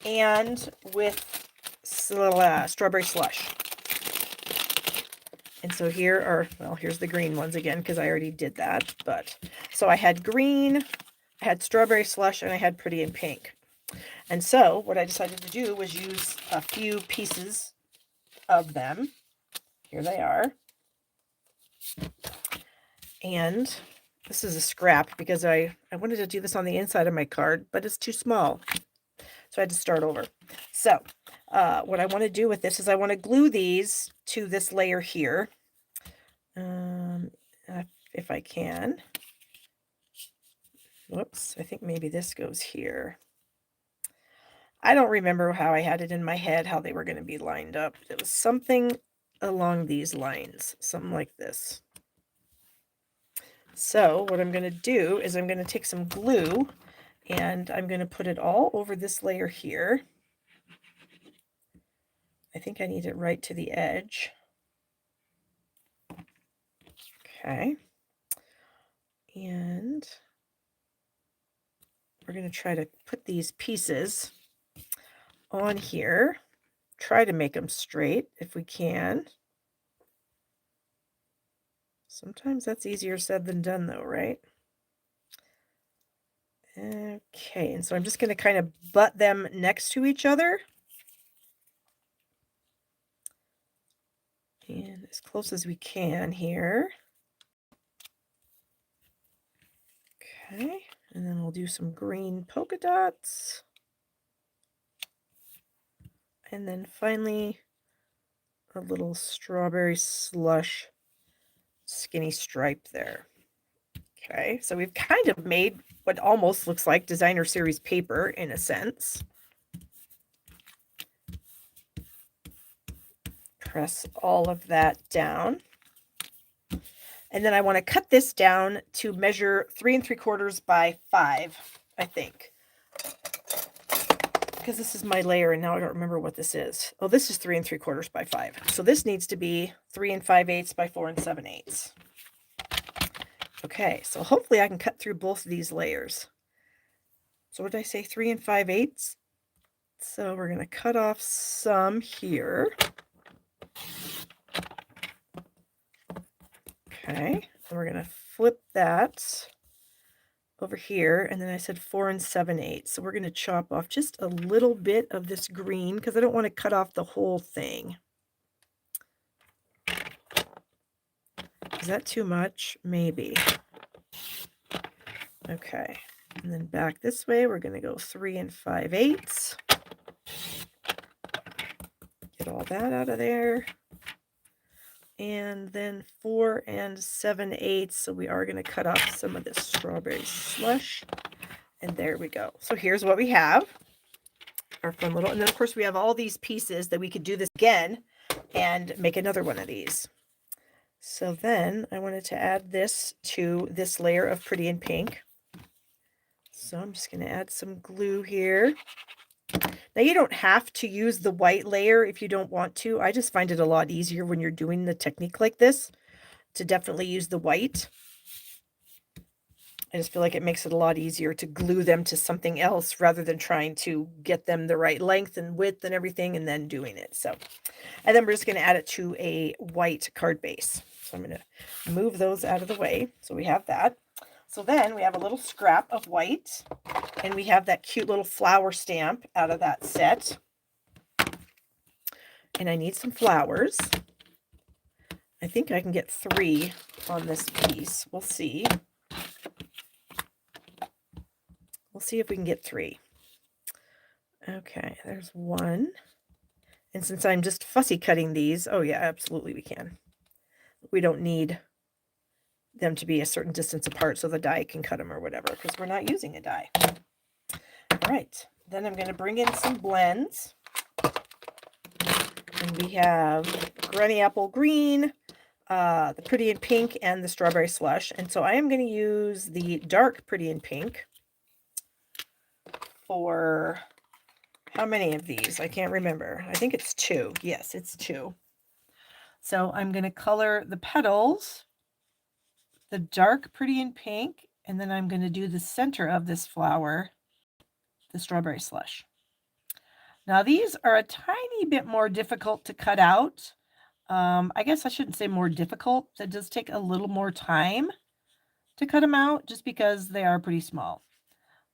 and with Strawberry Slush. And so here are, well, here's the green ones again, because I already did that. But so I had green, I had Strawberry Slush, and I had Pretty in Pink. And so what I decided to do was use a few pieces of them. Here they are. And this is a scrap because I wanted to do this on the inside of my card, but it's too small. So I had to start over. So what I want to do with this is I want to glue these to this layer here. If I can. Whoops, I think maybe this goes here. I don't remember how I had it in my head, how they were going to be lined up. It was something along these lines, something like this. So what I'm going to do is I'm going to take some glue and I'm going to put it all over this layer here. I think I need it right to the edge. Okay. And we're going to try to put these pieces on here. Try to make them straight if we can. Sometimes that's easier said than done though, right? Okay, and so I'm just going to kind of butt them next to each other. And as close as we can here. Okay, and then we'll do some green polka dots. And then finally, a little Strawberry Slush skinny stripe there. Okay, so we've kind of made what almost looks like designer series paper in a sense. Press all of that down. And then I want to cut this down to measure 3 3/4 by 5, I think. Because this is my layer and now I don't remember what this is. Oh, this is 3 3/4 by 5. So this needs to be 3 5/8 by 4 7/8. Okay, so hopefully I can cut through both of these layers. So what did I say? 3 5/8. So we're going to cut off some here. Okay, and we're going to flip that over here, and then I said 4 7/8. So we're going to chop off just a little bit of this green because I don't want to cut off the whole thing. Is that too much? Maybe. Okay, and then back this way, we're going to go 3 5/8. Get all that out of there. And then 4 7/8. So we are going to cut off some of this Strawberry Slush. And there we go. So here's what we have. Our fun little, and then of course we have all these pieces that we could do this again and make another one of these. So then I wanted to add this to this layer of Pretty in Pink. So I'm just going to add some glue here. Now you don't have to use the white layer if you don't want to. I just find it a lot easier when you're doing the technique like this to definitely use the white. I just feel like it makes it a lot easier to glue them to something else rather than trying to get them the right length and width and everything and then doing it. So, and then we're just going to add it to a white card base. So I'm going to move those out of the way. So we have that. So then we have a little scrap of white and we have that cute little flower stamp out of that set. And I need some flowers. I think I can get 3 on this piece. We'll see. We'll see if we can get 3. Okay, there's 1. And since I'm just fussy cutting these, oh yeah, absolutely we can. We don't need them to be a certain distance apart so the die can cut them or whatever, because we're not using a die. All right, then I'm going to bring in some blends. And we have Granny Apple Green, the Pretty in Pink, and the Strawberry Slush. And so I am going to use the dark Pretty in Pink for how many of these? I can't remember. I think it's 2. Yes, it's 2. So I'm going to color the petals, the dark pretty in pink, and then I'm going to do the center of this flower, the strawberry slush. Now these are a tiny bit more difficult to cut out. I guess I shouldn't say more difficult. It does take a little more time to cut them out just because they are pretty small.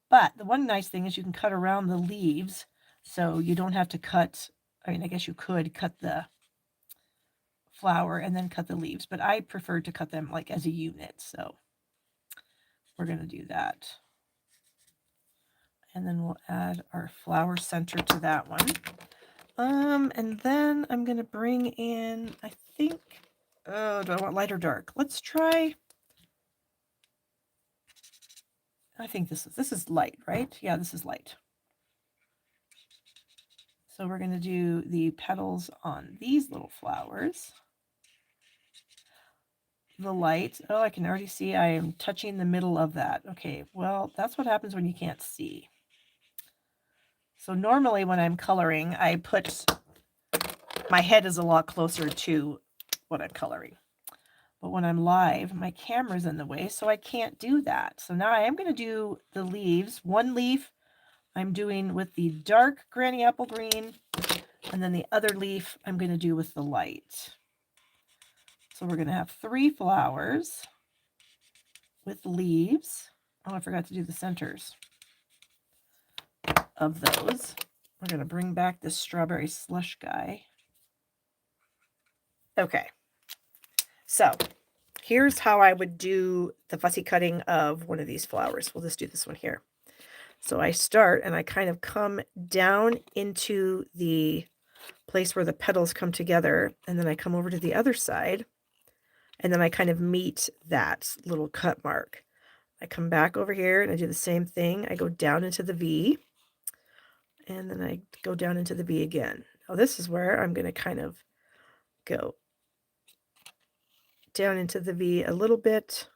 But the one nice thing is you can cut around the leaves, so you don't have to cut, I mean, I guess you could cut the flower and then cut the leaves, but I prefer to cut them like as a unit. So we're going to do that. And then we'll add our flower center to that one. And then I'm going to bring in, I think, do I want light or dark? Let's try, I think this is light, right? Yeah, this is light. So we're going to do the petals on these little flowers. The light, oh, I can already see I am touching the middle of that. Okay, well, that's what happens when you can't see. So normally when I'm coloring, I put, my head is a lot closer to what I'm coloring. But when I'm live, my camera's in the way, so I can't do that. So now I am going to do the leaves. One leaf I'm doing with the dark granny apple green, and then the other leaf I'm going to do with the light. So we're going to have 3 flowers with leaves. Oh, I forgot to do the centers of those. We're going to bring back this strawberry slush guy. Okay. So here's how I would do the fussy cutting of one of these flowers. We'll just do this one here. So I start and I kind of come down into the place where the petals come together, and then I come over to the other side, and then I kind of meet that little cut mark. I come back over here and I do the same thing. I go down into the V, and then I go down into the V again. Now this is where I'm going to kind of go down into the V a little bit,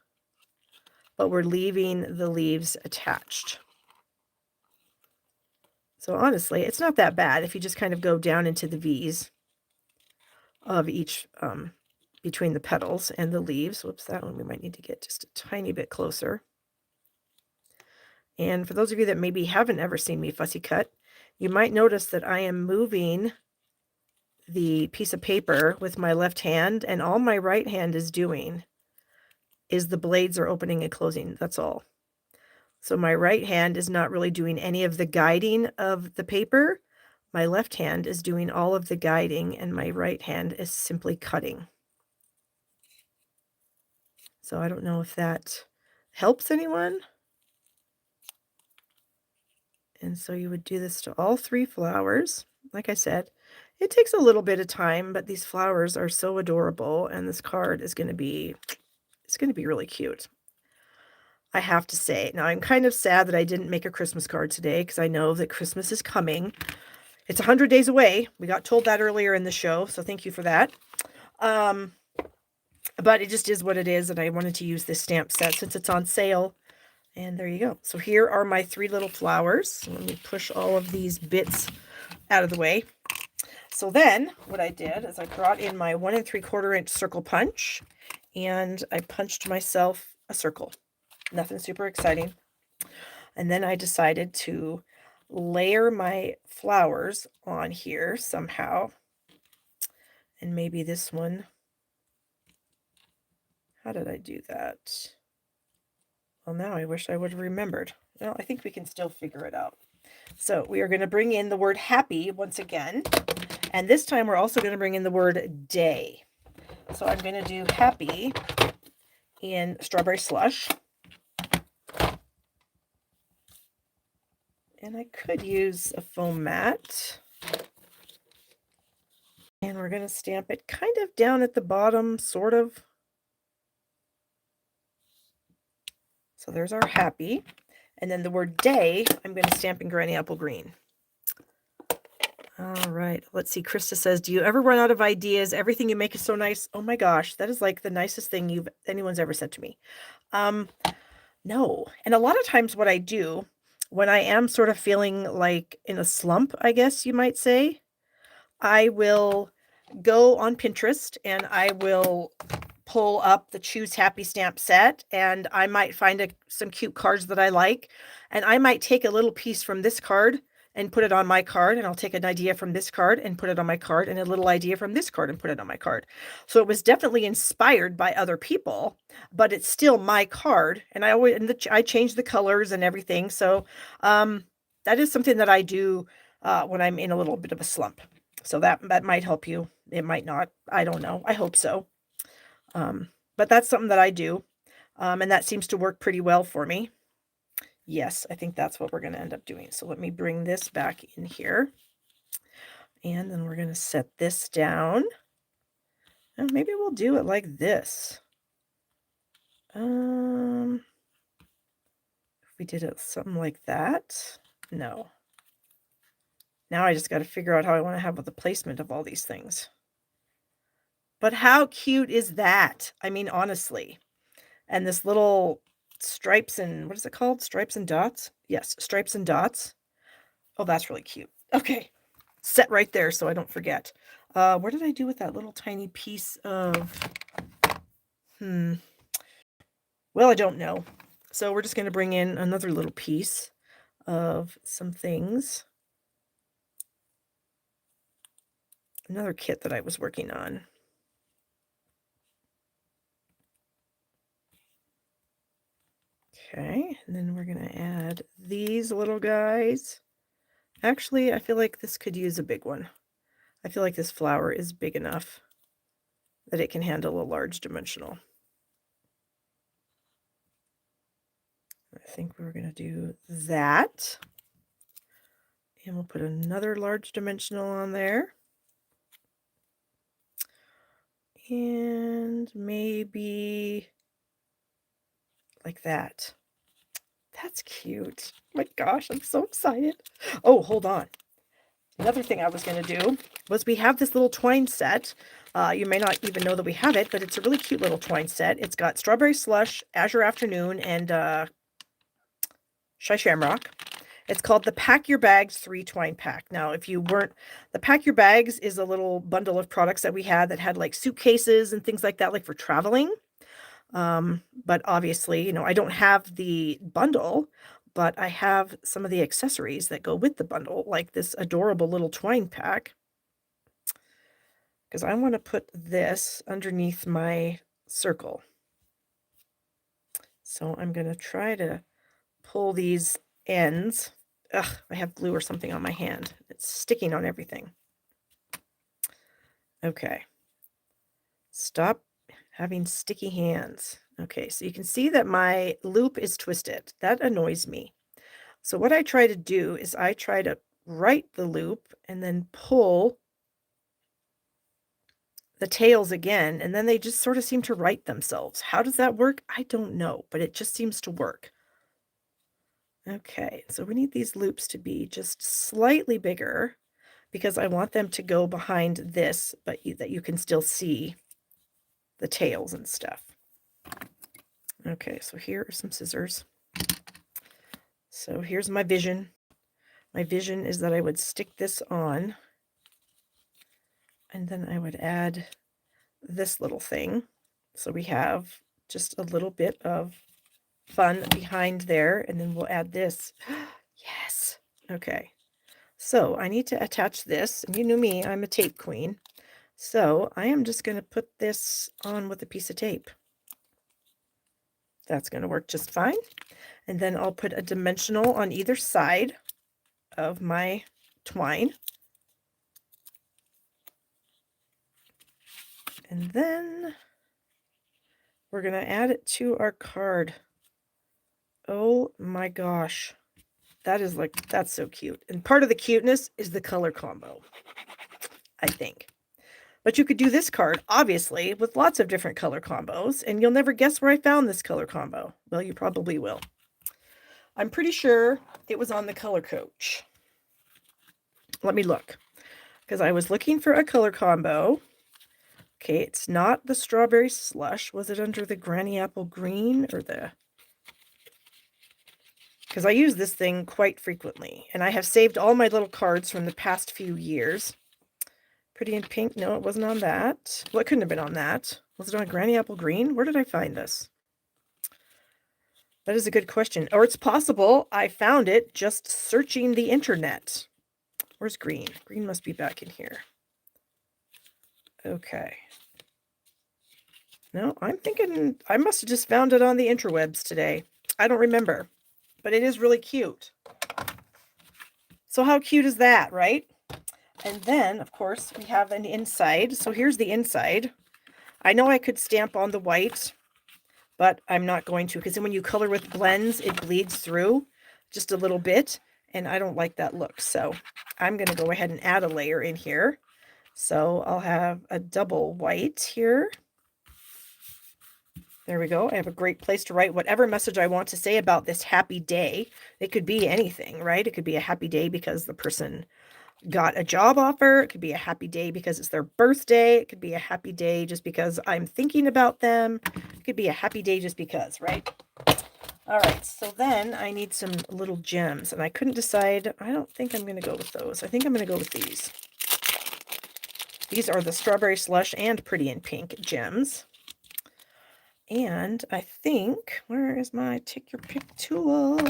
but we're leaving the leaves attached. So honestly, it's not that bad if you just kind of go down into the V's of each, between the petals and the leaves. Whoops, that one we might need to get just a tiny bit closer. And for those of you that maybe haven't ever seen me fussy cut, you might notice that I am moving the piece of paper with my left hand, and all my right hand is doing is the blades are opening and closing. That's all. So my right hand is not really doing any of the guiding of the paper. My left hand is doing all of the guiding, and my right hand is simply cutting. So I don't know if that helps anyone. And so you would do this to all 3 flowers. Like I said, it takes a little bit of time, but these flowers are so adorable, and this card is going to be, it's going to be really cute. I have to say. Now, I'm kind of sad that I didn't make a Christmas card today because I know that Christmas is coming. It's 100 days away. We got told that earlier in the show, so thank you for that. But it just is what it is, and I wanted to use this stamp set since it's on sale. And there you go. So here are my 3 little flowers. Let me push all of these bits out of the way. So then what I did is I brought in my 1 3/4 inch circle punch, and I punched myself a circle. Nothing super exciting. And then I decided to layer my flowers on here somehow. And maybe this one. How did I do that? Well, now I wish I would have remembered. Well, I think we can still figure it out. So we are going to bring in the word happy once again. And this time we're also going to bring in the word day. So I'm going to do happy in strawberry slush. And I could use a foam mat. And we're going to stamp it kind of down at the bottom, sort of. So there's our happy. And then the word day, I'm going to stamp in granny apple green. All right. Let's see. Krista says, do you ever run out of ideas? Everything you make is so nice. Oh my gosh. That is like the nicest thing anyone's ever said to me. No. And a lot of times what I do when I am sort of feeling like in a slump, I guess you might say, I will go on Pinterest and I will pull up the Choose Happy stamp set, and I might find some cute cards that I like, and I might take a little piece from this card and put it on my card, and I'll take an idea from this card and put it on my card, and a little idea from this card and put it on my card. So it was definitely inspired by other people, but it's still my card, and I change the colors and everything. So that is something that I do when I'm in a little bit of a slump. So that might help you. It might not. I don't know. I hope so. But that's something that I do. And that seems to work pretty well for me. Yes, I think that's what we're going to end up doing. So let me bring this back in here. And then we're going to set this down. And maybe we'll do it like this. If we did it something like that. No. Now I just got to figure out how I want to have the placement of all these things. But how cute is that? I mean, honestly. And this little stripes and what is it called? Stripes and dots? Yes, stripes and dots. Oh, that's really cute. Okay. Set right there so I don't forget. What did I do with that little tiny piece of... Well, I don't know. So we're just going to bring in another little piece of some things. Another kit that I was working on. Okay, and then we're going to add these little guys. Actually, I feel like this could use a big one. I feel like this flower is big enough that it can handle a large dimensional. I think we're going to do that. And we'll put another large dimensional on there. And maybe like that. That's cute. Oh my gosh, I'm so excited. Oh, hold on. Another thing I was going to do was we have this little twine set. You may not even know that we have it, but it's a really cute little twine set. It's got Strawberry Slush, Azure Afternoon, and Shy Shamrock. It's called the Pack Your Bags 3 Twine Pack. Now, if you weren't, the Pack Your Bags is a little bundle of products that we had that had like suitcases and things like that, like for traveling. But obviously, you know, I don't have the bundle, but I have some of the accessories that go with the bundle, like this adorable little twine pack. Because I want to put this underneath my circle. So I'm going to try to pull these ends. Ugh, I have glue or something on my hand. It's sticking on everything. Okay. Stop having sticky hands. Okay, so you can see that my loop is twisted. That annoys me. So what I try to do is I try to right the loop and then pull the tails again, and then they just sort of seem to right themselves. How does that work? I don't know, but it just seems to work. Okay, so we need these loops to be just slightly bigger because I want them to go behind this, but that you can still see the tails and stuff. Okay, so here are some scissors. So here's my vision. My vision is that I would stick this on, and then I would add this little thing. So we have just a little bit of fun behind there, and then we'll add this. Yes. Okay. So I need to attach this, and you know me, I'm a tape queen. So I am just going to put this on with a piece of tape. That's going to work just fine. And then I'll put a dimensional on either side of my twine. And then we're going to add it to our card. Oh my gosh. That's so cute. And part of the cuteness is the color combo, I think. But you could do this card, obviously, with lots of different color combos, and you'll never guess where I found this color combo. Well, you probably will. I'm pretty sure it was on the Color Coach. Let me look, because I was looking for a color combo. Okay, it's not the Strawberry Slush. Was it under the Granny Apple Green or the... Because I use this thing quite frequently, and I have saved all my little cards from the past few years. Pretty in Pink. No, it wasn't on that. Well, it couldn't have been on that. Was it on Granny Apple Green? Where did I find this? That is a good question. Or it's possible I found it just searching the internet. Where's green? Green must be back in here. Okay. No, I'm thinking I must have just found it on the interwebs today. I don't remember, but it is really cute. So how cute is that, right? And then, of course, we have an inside. So here's the inside. I know I could stamp on the white, but I'm not going to, because when you color with blends, it bleeds through just a little bit, and I don't like that look. So I'm going to go ahead and add a layer in here. So I'll have a double white here. There we go. I have a great place to write whatever message I want to say about this happy day. It could be anything, right? It could be a happy day because the person got a job offer. It could be a happy day because it's their birthday. It could be a happy day just because I'm thinking about them. It could be a happy day just because, right? All right, so then I need some little gems, and I couldn't decide. I don't think I'm going to go with those. I think I'm going to go with these. These are the Strawberry Slush and Pretty in Pink gems. And I think, where is my take your pick tool?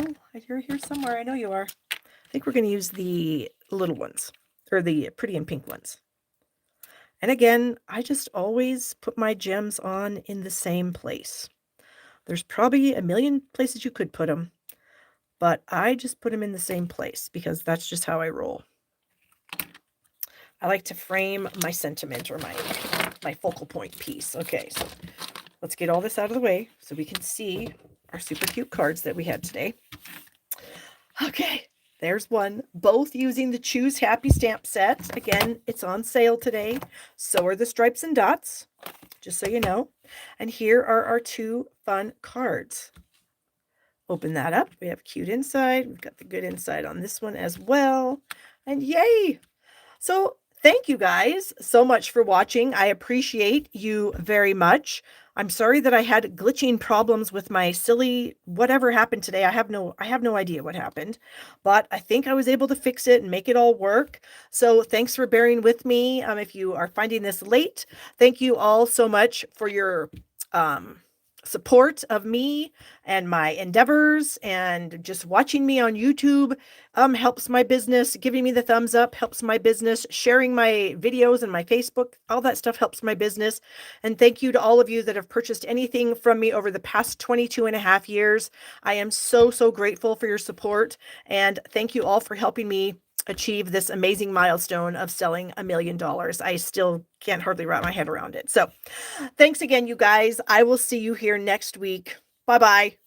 You're here somewhere. I know you are. I think we're going to use the little ones, or the Pretty in Pink ones. And again, I just always put my gems on in the same place. There's probably a million places you could put them, but I just put them in the same place because that's just how I roll. I like to frame my sentiment or my focal point piece. Okay, so let's get all this out of the way so we can see our super cute cards that we had today. Okay, there's one. Both using the Choose Happy stamp set. Again, it's on sale today. So are the stripes and dots, just so you know. And here are our two fun cards. Open that up. We have cute inside. We've got the good inside on this one as well. And yay! So thank you guys so much for watching. I appreciate you very much. I'm sorry that I had glitching problems with my silly whatever happened today. I have no idea what happened, but I think I was able to fix it and make it all work. So thanks for bearing with me. If you are finding this late, thank you all so much for your support of me and my endeavors, and just watching me on YouTube helps my business. Giving me the thumbs up helps my business. Sharing my videos and my Facebook, all that stuff helps my business. And thank you to all of you that have purchased anything from me over the past 22 and a half years. I am so, so grateful for your support, and thank you all for helping me achieve this amazing milestone of selling $1 million. I still can't hardly wrap my head around it. So thanks again, you guys. I will see you here next week. Bye-bye.